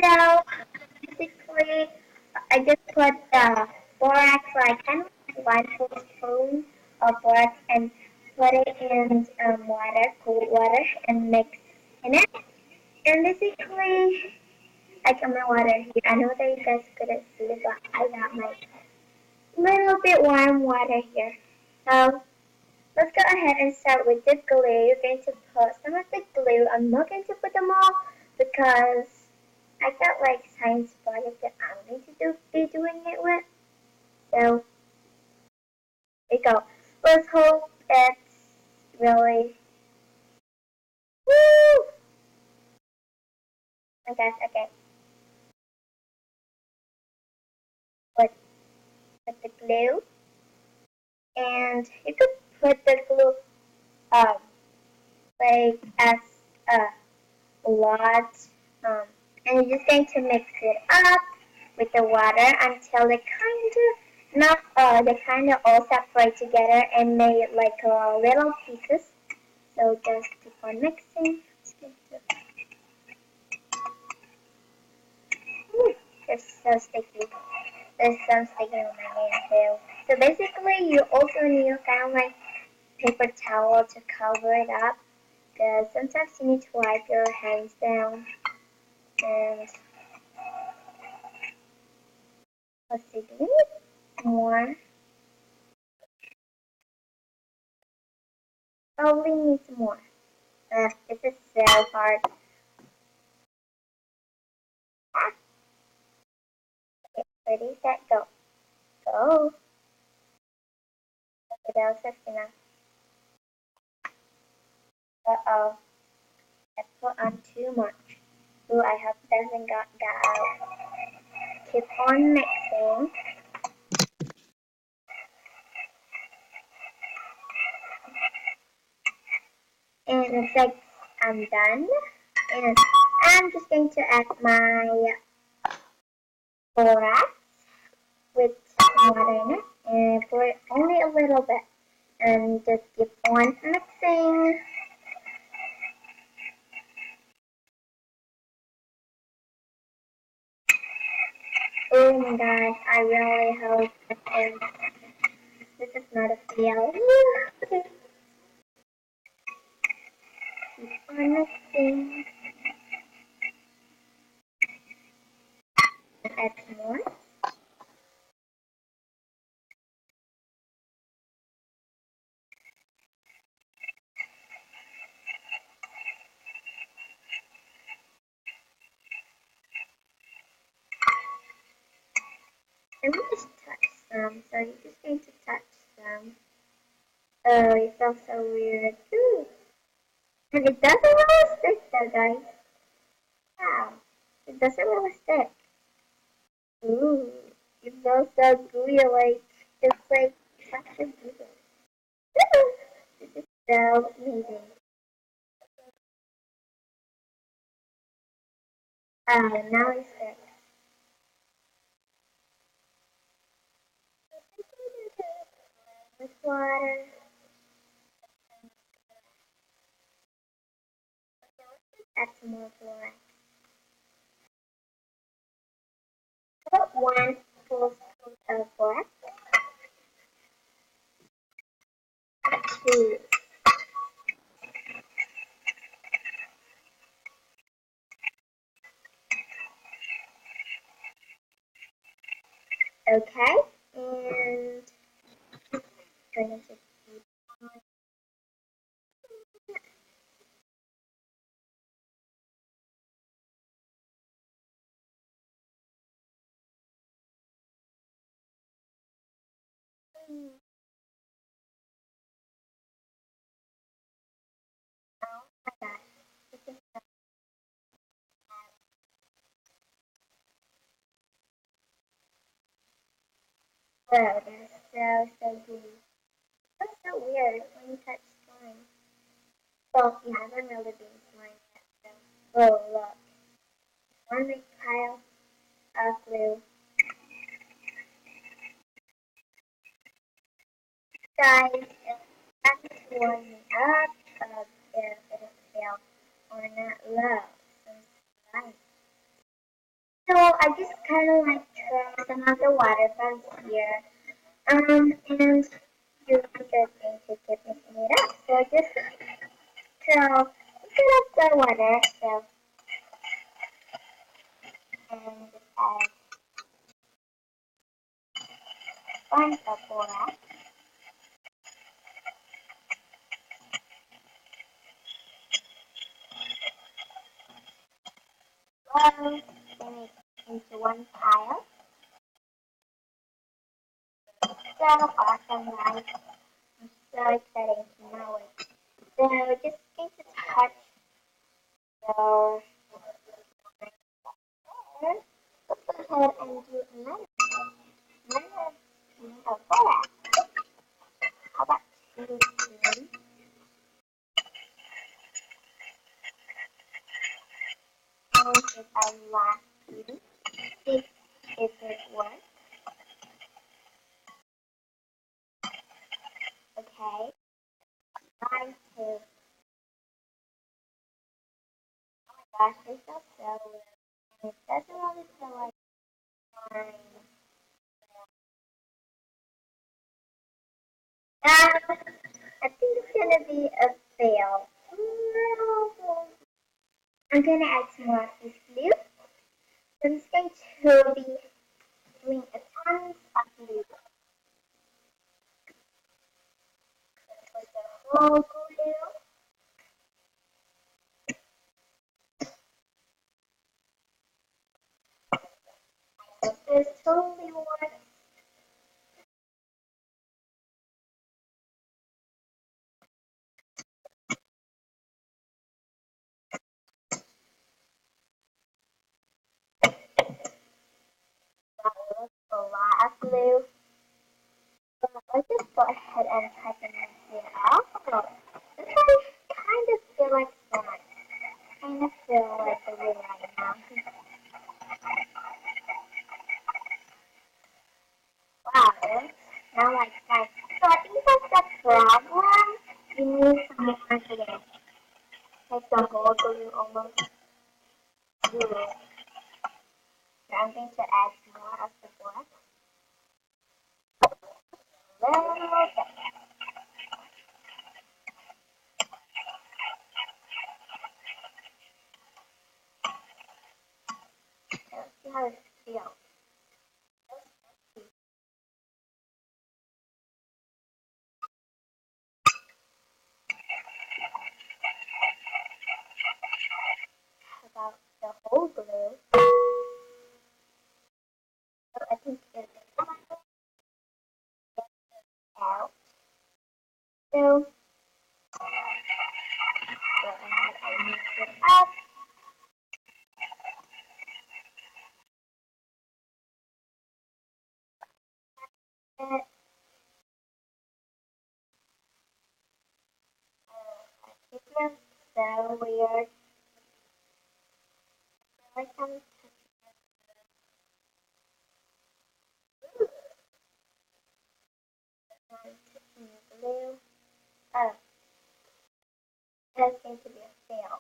So basically, I just put the borax, like kind of like 1 full spoon of borax, and put it in water, cold water, and mix in it. And basically, I got my water here. I know that you guys couldn't see it, but I got my little bit warm water here. So let's go ahead and start with the glue. You're going to put some of the glue. I'm not going to put them all because I got like science project that I'm going to be doing it with. So there you go. Let's hope it's really. Woo! I guess okay. Put the glue, and you could put the glue um like as a lot and you're just going to mix it up with the water until they kind of not they kind of all separate together and make like little pieces. So just keep on mixing. Ooh, it's so sticky. There's some sticky on my hand too. So basically, you also need kind of like paper towel to cover it up because sometimes you need to wipe your hands down. And let's see, do we need more? Probably needs more. This is so hard. Ah, okay, ready, set, go. Go. Okay, that was just enough. Uh-oh. I put on too much. Ooh, I hope it doesn't got out. Keep on mixing. And it's like I'm done. And I'm just going to add my borax with water in it. And pour it only a little bit. And just keep on mixing. Oh my gosh, I really hope this is not a fail. Okay. Keep on mixing. Add some more. And we just touch some, so you're just going to touch some. Oh, it feels so weird. Ooh. And it doesn't really stick though, guys. Wow. It doesn't really stick. Ooh. It feels so gooey, like, it's like such a gooey. This is so amazing. Now it sticks. With water. Add some more water. Put 1 full spoon of water. 2. Okay. And going to keep on. Oh my gosh. This is so good. They're so good. That's so weird when you touch slime. Well, you haven't really been slime yet, so. Oh, look. One big pile of glue. Guys, if that's warming up, if it fell or not low, some slime. just kind of like throw some of the water from here. And you're just going to keep mixing it up. So just throw a bit of the water. So and just add one cup borax. Then it into one pile. So awesome, guys. I'm so excited to know it. So just going to touch your hair. Let's go ahead and do another of borax. How about 2 spoons? And with our last spoon, see if it works. Okay. Try to. Oh my gosh, this feels so weird. And it doesn't really feel like mine. I think it's gonna be a fail. I'm gonna add some more fish glue. I'm just going to be doing a tons of glue. With the whole glue. So this totally works. A lot of glue. Let's just go ahead and try to mix it up. So this one kind of feel like slime. Kind of feel like the glue right now. Wow, it's now like slime. So I think that's the problem. You need some more confidence. Like the whole glue almost glue. So I'm going to add more of the black. Little bit. Let's see how it feels. About the whole glue. So I think it's out. So go ahead and mix it up. It, it feels so weird. Like I'm touching glue. Oh, that's going to be a fail.